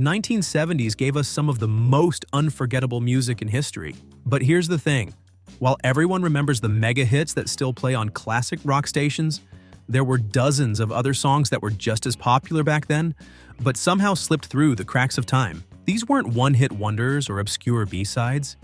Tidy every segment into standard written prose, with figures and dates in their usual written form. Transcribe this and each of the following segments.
The 1970s gave us some of the most unforgettable music in history. But here's the thing. While everyone remembers the mega hits that still play on classic rock stations, there were dozens of other songs that were just as popular back then, but somehow slipped through the cracks of time. These weren't one-hit wonders or obscure B-sides.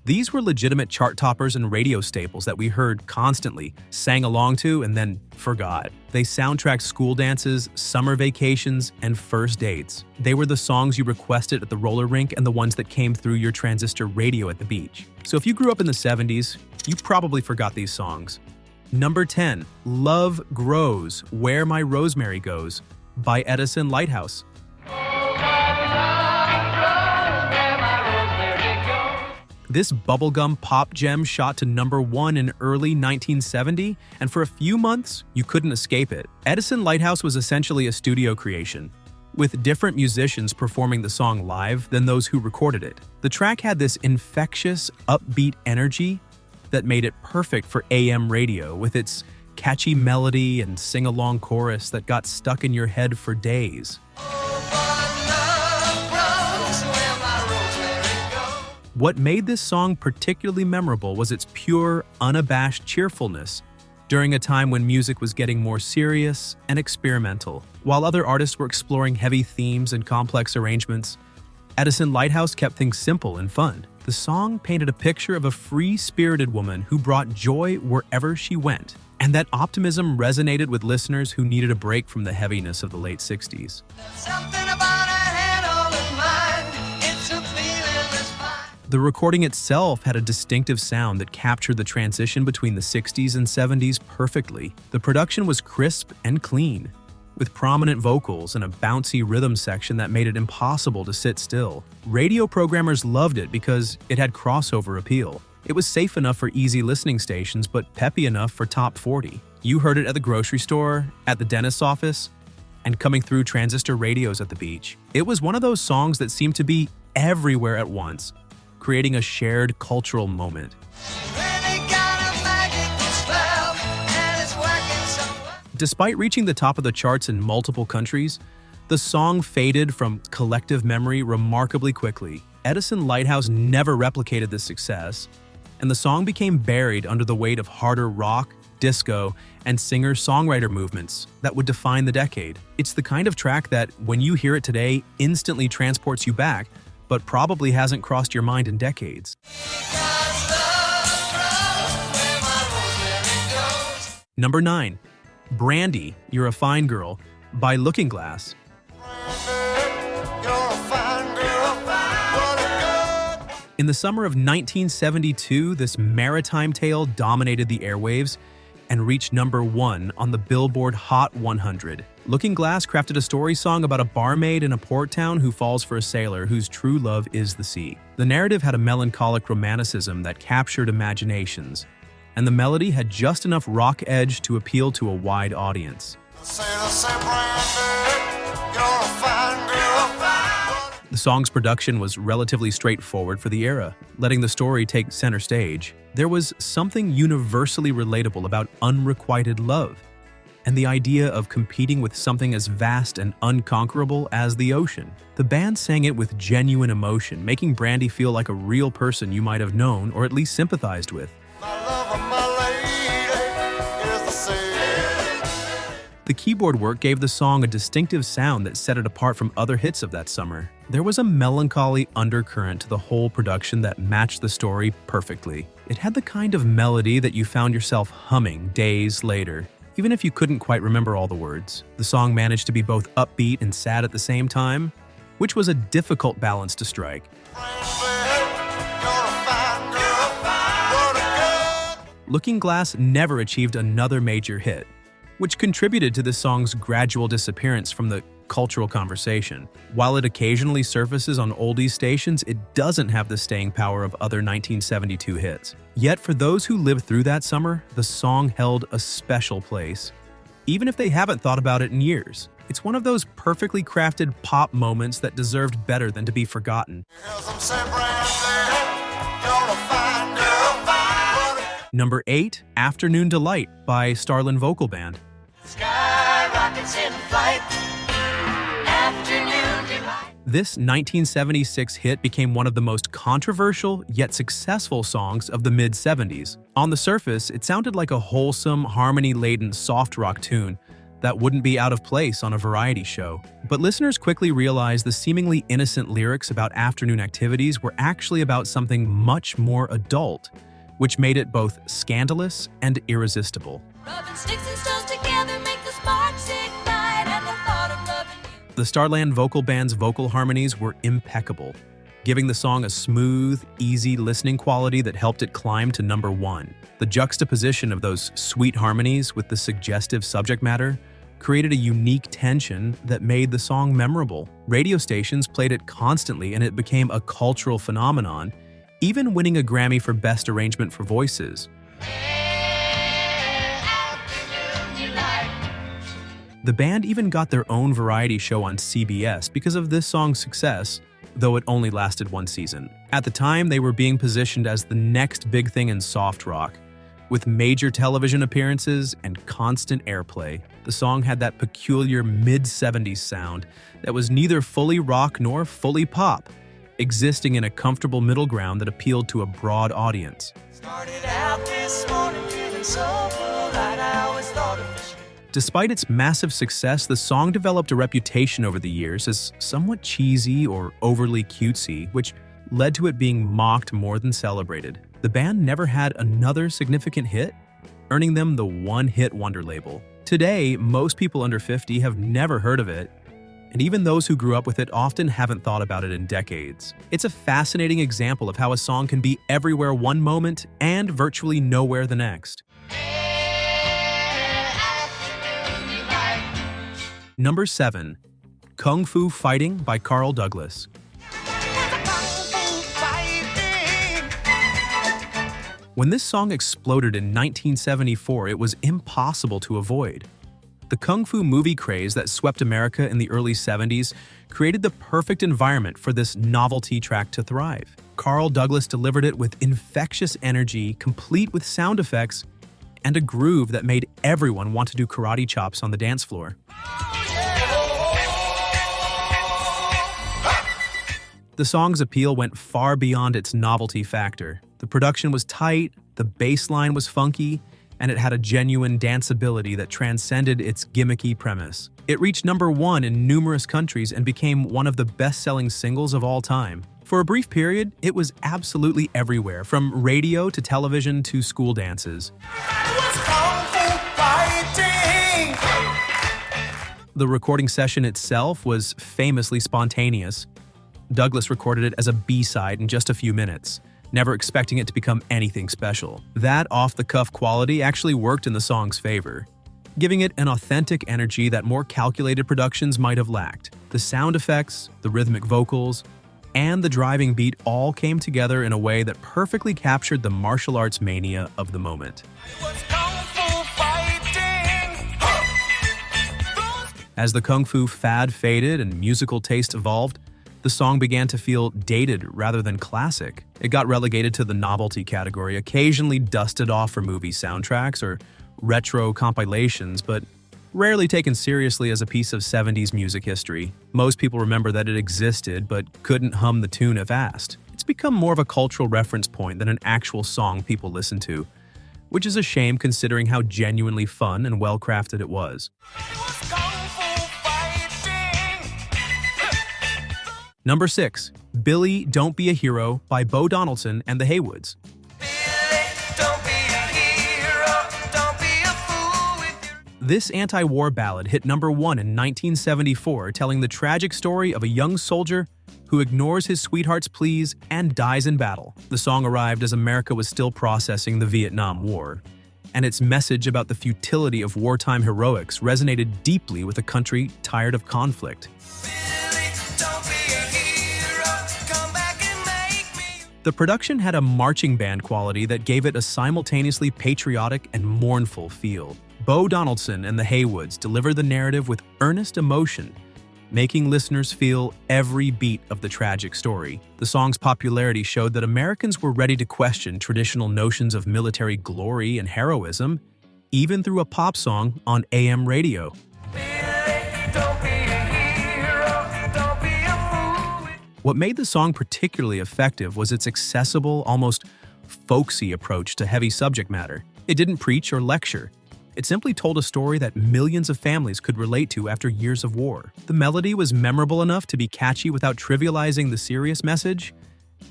These were legitimate chart toppers and radio staples that we heard constantly, sang along to, and then forgot. They soundtracked school dances, summer vacations, and first dates. They were the songs you requested at the roller rink and the ones that came through your transistor radio at the beach. So if you grew up in the 70s, you probably forgot these songs. Number 10, Love Grows, Where My Rosemary Goes, by Edison Lighthouse. This bubblegum pop gem shot to number 1 in early 1970, and for a few months, you couldn't escape it. Edison Lighthouse was essentially a studio creation, with different musicians performing the song live than those who recorded it. The track had this infectious, upbeat energy that made it perfect for AM radio, with its catchy melody and sing-along chorus that got stuck in your head for days. What made this song particularly memorable was its pure, unabashed cheerfulness during a time when music was getting more serious and experimental. While other artists were exploring heavy themes and complex arrangements, Edison Lighthouse kept things simple and fun. The song painted a picture of a free-spirited woman who brought joy wherever she went, and that optimism resonated with listeners who needed a break from the heaviness of the late 60s. The recording itself had a distinctive sound that captured the transition between the 60s and 70s perfectly. The production was crisp and clean, with prominent vocals and a bouncy rhythm section that made it impossible to sit still. Radio programmers loved it because it had crossover appeal. It was safe enough for easy listening stations, but peppy enough for top 40. You heard it at the grocery store, at the dentist's office, and coming through transistor radios at the beach. It was one of those songs that seemed to be everywhere at once, creating a shared cultural moment. Despite reaching the top of the charts in multiple countries, the song faded from collective memory remarkably quickly. Edison Lighthouse never replicated this success, and the song became buried under the weight of harder rock, disco, and singer-songwriter movements that would define the decade. It's the kind of track that, when you hear it today, instantly transports you back, but probably hasn't crossed your mind in decades. Number 9. Brandy, You're a Fine Girl, by Looking Glass. In the summer of 1972, this maritime tale dominated the airwaves and reached number 1 on the Billboard Hot 100. Looking Glass crafted a story song about a barmaid in a port town who falls for a sailor whose true love is the sea. The narrative had a melancholic romanticism that captured imaginations, and the melody had just enough rock edge to appeal to a wide audience. The song's production was relatively straightforward for the era, letting the story take center stage. There was something universally relatable about unrequited love, and the idea of competing with something as vast and unconquerable as the ocean. The band sang it with genuine emotion, making Brandy feel like a real person you might have known or at least sympathized with. The keyboard work gave the song a distinctive sound that set it apart from other hits of that summer. There was a melancholy undercurrent to the whole production that matched the story perfectly. It had the kind of melody that you found yourself humming days later, even if you couldn't quite remember all the words. The song managed to be both upbeat and sad at the same time, which was a difficult balance to strike. Looking Glass never achieved another major hit, which contributed to the song's gradual disappearance from the cultural conversation. While it occasionally surfaces on oldies stations, it doesn't have the staying power of other 1972 hits. Yet for those who lived through that summer, the song held a special place, even if they haven't thought about it in years. It's one of those perfectly crafted pop moments that deserved better than to be forgotten. Number 8, Afternoon Delight by Starlin Vocal Band. Sky rockets in flight. Afternoon delight. This 1976 hit became one of the most controversial yet successful songs of the mid-70s. On the surface, it sounded like a wholesome, harmony-laden soft rock tune that wouldn't be out of place on a variety show. But listeners quickly realized the seemingly innocent lyrics about afternoon activities were actually about something much more adult, which made it both scandalous and irresistible. Rubbing sticks and stones together make the sparks ignite, and the thought of loving you. The Starland Vocal Band's vocal harmonies were impeccable, giving the song a smooth, easy listening quality that helped it climb to number 1. The juxtaposition of those sweet harmonies with the suggestive subject matter created a unique tension that made the song memorable. Radio stations played it constantly, and it became a cultural phenomenon, even winning a Grammy for Best Arrangement for Voices. The band even got their own variety show on CBS because of this song's success, though it only lasted 1 season. At the time, they were being positioned as the next big thing in soft rock. With major television appearances and constant airplay, the song had that peculiar mid-70s sound that was neither fully rock nor fully pop, existing in a comfortable middle ground that appealed to a broad audience. Started out this morning feeling so full that I always thought of fish. Despite its massive success, the song developed a reputation over the years as somewhat cheesy or overly cutesy, which led to it being mocked more than celebrated. The band never had another significant hit, earning them the one-hit wonder label. Today, most people under 50 have never heard of it, and even those who grew up with it often haven't thought about it in decades. It's a fascinating example of how a song can be everywhere one moment and virtually nowhere the next. Number 7. Kung Fu Fighting by Carl Douglas. When this song exploded in 1974, it was impossible to avoid. The Kung Fu movie craze that swept America in the early 70s created the perfect environment for this novelty track to thrive. Carl Douglas delivered it with infectious energy, complete with sound effects, and a groove that made everyone want to do karate chops on the dance floor. The song's appeal went far beyond its novelty factor. The production was tight, the bass line was funky, and it had a genuine danceability that transcended its gimmicky premise. It reached number 1 in numerous countries and became one of the best-selling singles of all time. For a brief period, it was absolutely everywhere, from radio to television to school dances. The recording session itself was famously spontaneous. Douglas recorded it as a B-side in just a few minutes, never expecting it to become anything special. That off-the-cuff quality actually worked in the song's favor, giving it an authentic energy that more calculated productions might have lacked. The sound effects, the rhythmic vocals, and the driving beat all came together in a way that perfectly captured the martial arts mania of the moment. As the Kung Fu fad faded and musical taste evolved, the song began to feel dated rather than classic. It got relegated to the novelty category, occasionally dusted off for movie soundtracks or retro compilations, but rarely taken seriously as a piece of 70s music history. Most people remember that it existed, but couldn't hum the tune if asked. It's become more of a cultural reference point than an actual song people listen to, which is a shame considering how genuinely fun and well-crafted it was. Number 6. Billy, Don't Be a Hero by Bo Donaldson and the Haywoods. This anti-war ballad hit number 1 in 1974, telling the tragic story of a young soldier who ignores his sweetheart's pleas and dies in battle. The song arrived as America was still processing the Vietnam War, and its message about the futility of wartime heroics resonated deeply with a country tired of conflict. The production had a marching band quality that gave it a simultaneously patriotic and mournful feel. Bo Donaldson and the Haywoods delivered the narrative with earnest emotion, making listeners feel every beat of the tragic story. The song's popularity showed that Americans were ready to question traditional notions of military glory and heroism, even through a pop song on AM radio. What made the song particularly effective was its accessible, almost folksy approach to heavy subject matter. It didn't preach or lecture. It simply told a story that millions of families could relate to after years of war. The melody was memorable enough to be catchy without trivializing the serious message,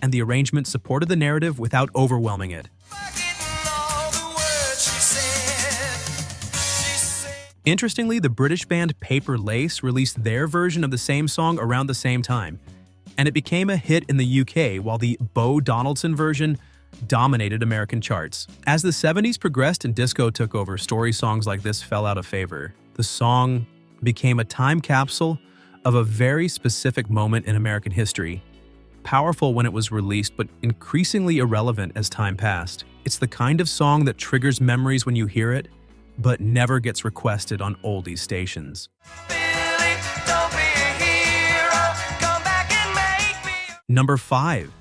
and the arrangement supported the narrative without overwhelming it. Interestingly, the British band Paper Lace released their version of the same song around the same time, and it became a hit in the UK while the Bo Donaldson version dominated American charts. As the 70s progressed and disco took over, story songs like this fell out of favor. The song became a time capsule of a very specific moment in American history, powerful when it was released but increasingly irrelevant as time passed. It's the kind of song that triggers memories when you hear it, but never gets requested on oldies stations. Billy, don't be a hero. Come back and make me. Number 5.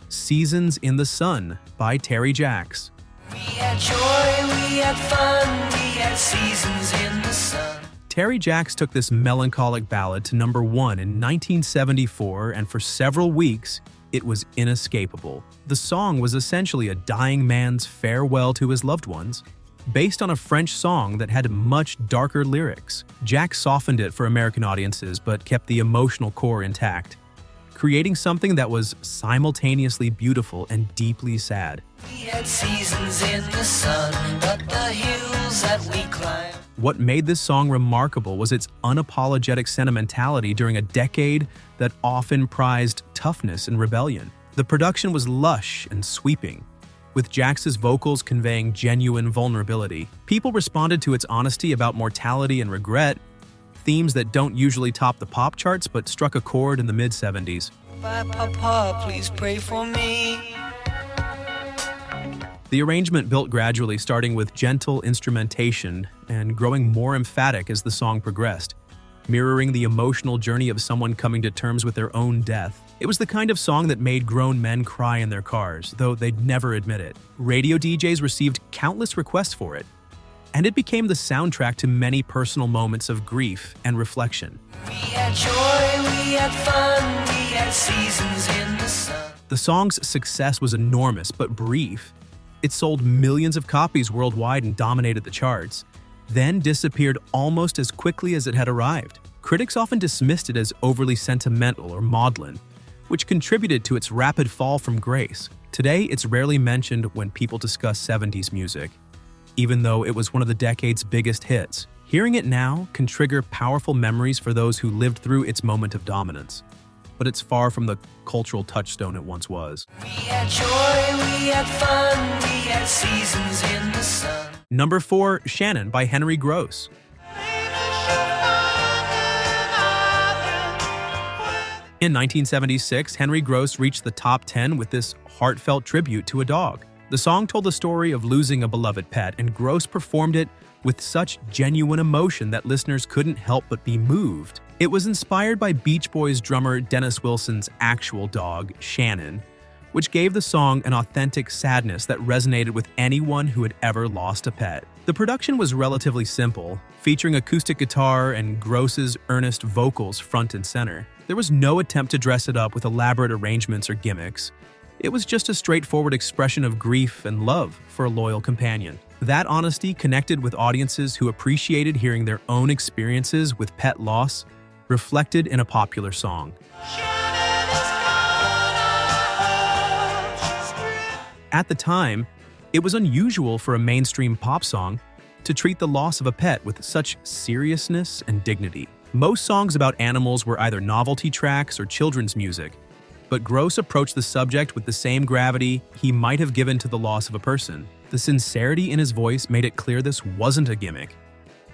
Seasons in the Sun by Terry Jacks. We had joy, we had fun, we had seasons in the sun. Terry Jacks took this melancholic ballad to number 1 in 1974, and for several weeks, it was inescapable. The song was essentially a dying man's farewell to his loved ones, based on a French song that had much darker lyrics. Jacks softened it for American audiences but kept the emotional core intact, creating something that was simultaneously beautiful and deeply sad. We had seasons in the sun, but the hills that we climbed. What made this song remarkable was its unapologetic sentimentality during a decade that often prized toughness and rebellion. The production was lush and sweeping, with Jacks's vocals conveying genuine vulnerability. People responded to its honesty about mortality and regret, themes that don't usually top the pop charts but struck a chord in the mid-70s. Bye, Papa, please pray for me. The arrangement built gradually, starting with gentle instrumentation and growing more emphatic as the song progressed, mirroring the emotional journey of someone coming to terms with their own death. It was the kind of song that made grown men cry in their cars, though they'd never admit it. Radio DJs received countless requests for it, and it became the soundtrack to many personal moments of grief and reflection. We had joy, we had fun, we had seasons in the sun. The song's success was enormous but brief. It sold millions of copies worldwide and dominated the charts, then disappeared almost as quickly as it had arrived. Critics often dismissed it as overly sentimental or maudlin, which contributed to its rapid fall from grace. Today, it's rarely mentioned when people discuss 70s music, even though it was one of the decade's biggest hits. Hearing it now can trigger powerful memories for those who lived through its moment of dominance, but it's far from the cultural touchstone it once was. We had joy, we had fun, we had seasons in the sun. Number 4, Shannon by Henry Gross. In 1976, Henry Gross reached the top 10 with this heartfelt tribute to a dog. The song told the story of losing a beloved pet, and Gross performed it with such genuine emotion that listeners couldn't help but be moved. It was inspired by Beach Boys drummer Dennis Wilson's actual dog, Shannon, which gave the song an authentic sadness that resonated with anyone who had ever lost a pet. The production was relatively simple, featuring acoustic guitar and Gross's earnest vocals front and center. There was no attempt to dress it up with elaborate arrangements or gimmicks. It was just a straightforward expression of grief and love for a loyal companion. That honesty connected with audiences who appreciated hearing their own experiences with pet loss, reflected in a popular song. At the time, it was unusual for a mainstream pop song to treat the loss of a pet with such seriousness and dignity. Most songs about animals were either novelty tracks or children's music, but Gross approached the subject with the same gravity he might have given to the loss of a person. The sincerity in his voice made it clear this wasn't a gimmick.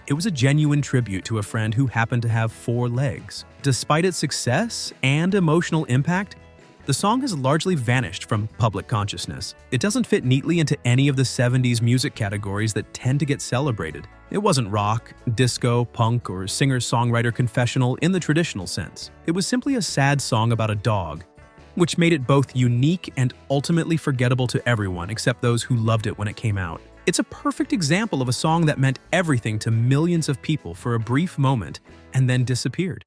It was a genuine tribute to a friend who happened to have 4 legs. Despite its success and emotional impact, the song has largely vanished from public consciousness. It doesn't fit neatly into any of the 70s music categories that tend to get celebrated. It wasn't rock, disco, punk, or singer-songwriter confessional in the traditional sense. It was simply a sad song about a dog, which made it both unique and ultimately forgettable to everyone except those who loved it when it came out. It's a perfect example of a song that meant everything to millions of people for a brief moment and then disappeared.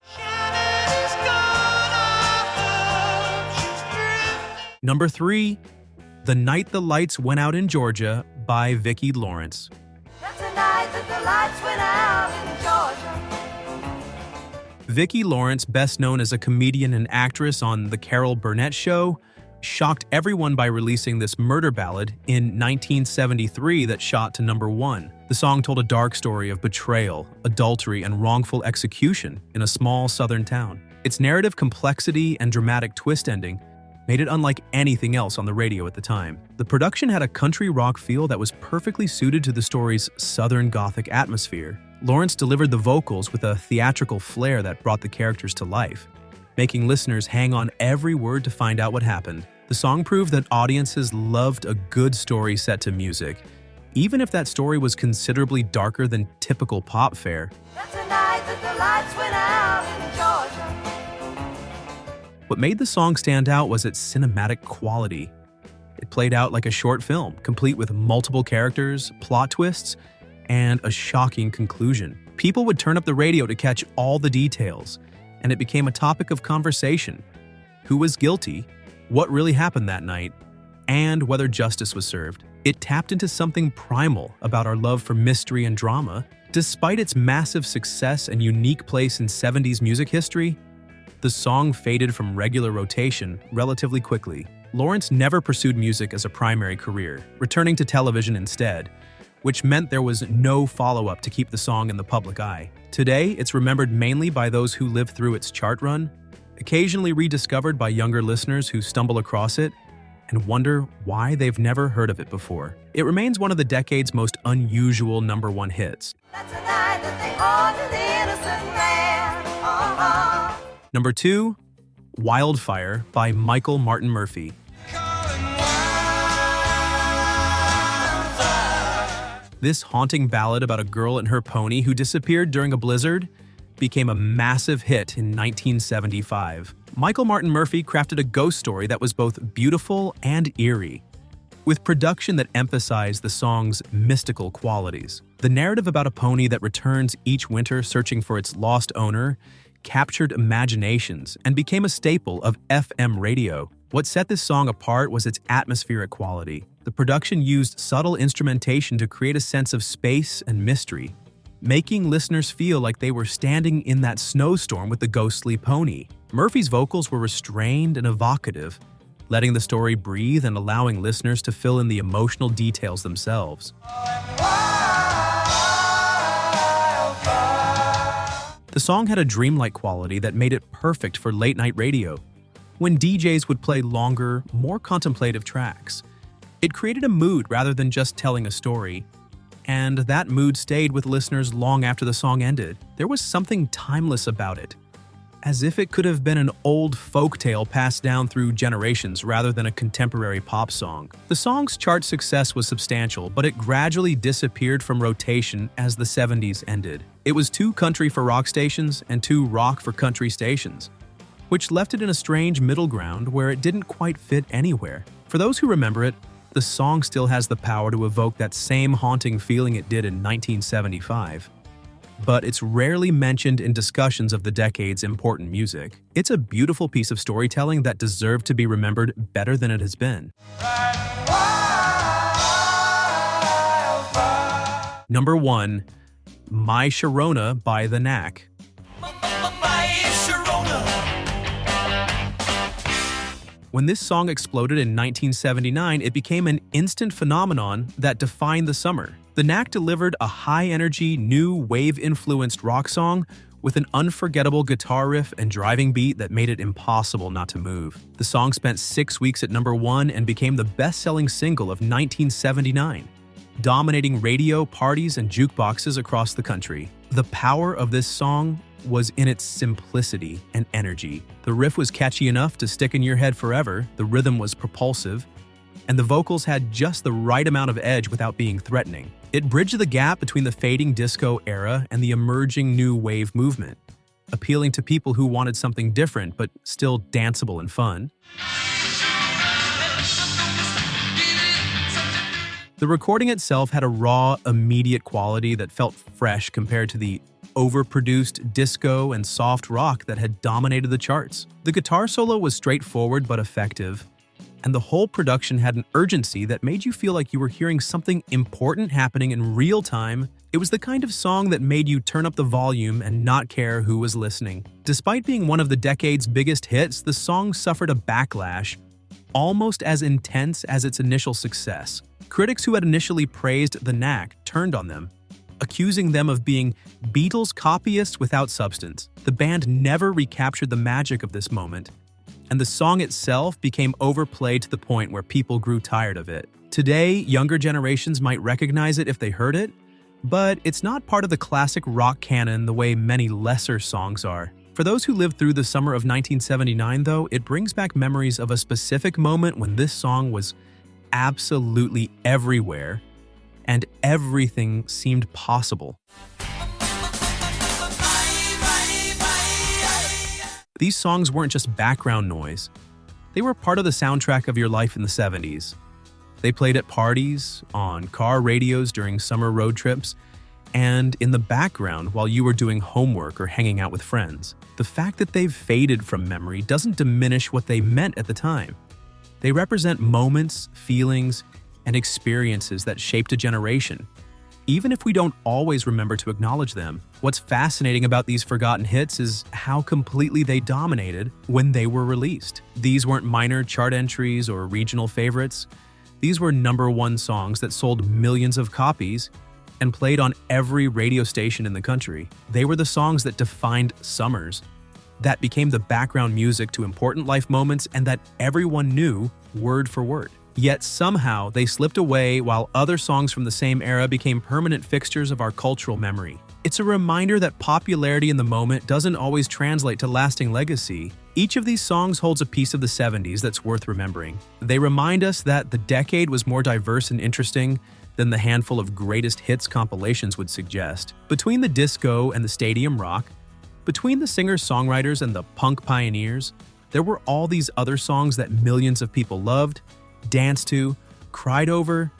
Number 3, The Night the Lights Went Out in Georgia by Vicki Lawrence. That's the night that the lights went out in Georgia. Vicki Lawrence, best known as a comedian and actress on The Carol Burnett Show, shocked everyone by releasing this murder ballad in 1973 that shot to number 1. The song told a dark story of betrayal, adultery, and wrongful execution in a small southern town. Its narrative complexity and dramatic twist ending made it unlike anything else on the radio at the time. The production had a country rock feel that was perfectly suited to the story's Southern Gothic atmosphere. Lawrence delivered the vocals with a theatrical flair that brought the characters to life, making listeners hang on every word to find out what happened. The song proved that audiences loved a good story set to music, even if that story was considerably darker than typical pop fare. That's the night that the lights went out in Georgia. What made the song stand out was its cinematic quality. It played out like a short film, complete with multiple characters, plot twists, and a shocking conclusion. People would turn up the radio to catch all the details, and it became a topic of conversation. Who was guilty, what really happened that night, and whether justice was served. It tapped into something primal about our love for mystery and drama. Despite its massive success and unique place in 70s music history, the song faded from regular rotation relatively quickly. Lawrence never pursued music as a primary career, returning to television instead, which meant there was no follow-up to keep the song in the public eye. Today, it's remembered mainly by those who lived through its chart run, occasionally rediscovered by younger listeners who stumble across it and wonder why they've never heard of it before. It remains one of the decade's most unusual number 1 hits. That's the night that they ordered the innocent man. Uh-huh. Number 2, Wildfire by Michael Martin Murphey. This haunting ballad about a girl and her pony who disappeared during a blizzard became a massive hit in 1975. Michael Martin Murphey crafted a ghost story that was both beautiful and eerie, with production that emphasized the song's mystical qualities. The narrative about a pony that returns each winter searching for its lost owner captured imaginations and became a staple of FM radio. What set this song apart was its atmospheric quality. The production used subtle instrumentation to create a sense of space and mystery, making listeners feel like they were standing in that snowstorm with the ghostly pony. Murphy's vocals were restrained and evocative, letting the story breathe and allowing listeners to fill in the emotional details themselves. The song had a dreamlike quality that made it perfect for late-night radio, when DJs would play longer, more contemplative tracks. It created a mood rather than just telling a story, and that mood stayed with listeners long after the song ended. There was something timeless about it, as if it could have been an old folktale passed down through generations rather than a contemporary pop song. The song's chart success was substantial, but it gradually disappeared from rotation as the 70s ended. It was too country for rock stations and too rock for country stations, which left it in a strange middle ground where it didn't quite fit anywhere. For those who remember it, the song still has the power to evoke that same haunting feeling it did in 1975. But it's rarely mentioned in discussions of the decade's important music. It's a beautiful piece of storytelling that deserved to be remembered better than it has been. Number 1, My Sharona by the Knack. When this song exploded in 1979, it became an instant phenomenon that defined the summer. The Knack delivered a high-energy, new wave-influenced rock song with an unforgettable guitar riff and driving beat that made it impossible not to move. The song spent 6 weeks at number 1 and became the best-selling single of 1979, dominating radio, parties, and jukeboxes across the country. The power of this song was in its simplicity and energy. The riff was catchy enough to stick in your head forever, the rhythm was propulsive, and the vocals had just the right amount of edge without being threatening. It bridged the gap between the fading disco era and the emerging new wave movement, appealing to people who wanted something different but still danceable and fun. The recording itself had a raw, immediate quality that felt fresh compared to the overproduced disco and soft rock that had dominated the charts. The guitar solo was straightforward but effective, and the whole production had an urgency that made you feel like you were hearing something important happening in real time. It was the kind of song that made you turn up the volume and not care who was listening. Despite being one of the decade's biggest hits, the song suffered a backlash almost as intense as its initial success. Critics who had initially praised the Knack turned on them, accusing them of being Beatles copyists without substance. The band never recaptured the magic of this moment, and the song itself became overplayed to the point where people grew tired of it. Today, younger generations might recognize it if they heard it, but it's not part of the classic rock canon the way many lesser songs are. For those who lived through the summer of 1979, though, it brings back memories of a specific moment when this song was absolutely everywhere and everything seemed possible. These songs weren't just background noise. They were part of the soundtrack of your life in the 70s. They played at parties, on car radios during summer road trips, and in the background while you were doing homework or hanging out with friends. The fact that they've faded from memory doesn't diminish what they meant at the time. They represent moments, feelings, and experiences that shaped a generation. Even if we don't always remember to acknowledge them, what's fascinating about these forgotten hits is how completely they dominated when they were released. These weren't minor chart entries or regional favorites. These were #1 songs that sold millions of copies and played on every radio station in the country. They were the songs that defined summers, that became the background music to important life moments, and that everyone knew word for word. Yet somehow they slipped away while other songs from the same era became permanent fixtures of our cultural memory. It's a reminder that popularity in the moment doesn't always translate to lasting legacy. Each of these songs holds a piece of the 70s that's worth remembering. They remind us that the decade was more diverse and interesting than the handful of greatest hits compilations would suggest. Between the disco and the stadium rock, between the singer-songwriters and the punk pioneers, there were all these other songs that millions of people loved, danced to, cried over,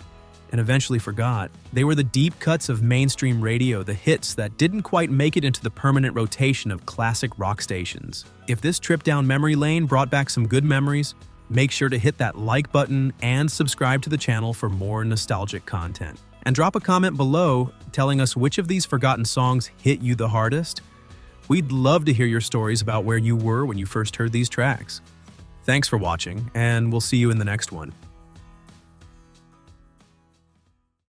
and eventually forgot. They were the deep cuts of mainstream radio, the hits that didn't quite make it into the permanent rotation of classic rock stations. If this trip down memory lane brought back some good memories, make sure to hit that like button and subscribe to the channel for more nostalgic content. And drop a comment below telling us which of these forgotten songs hit you the hardest. We'd love to hear your stories about where you were when you first heard these tracks. Thanks for watching, and we'll see you in the next one.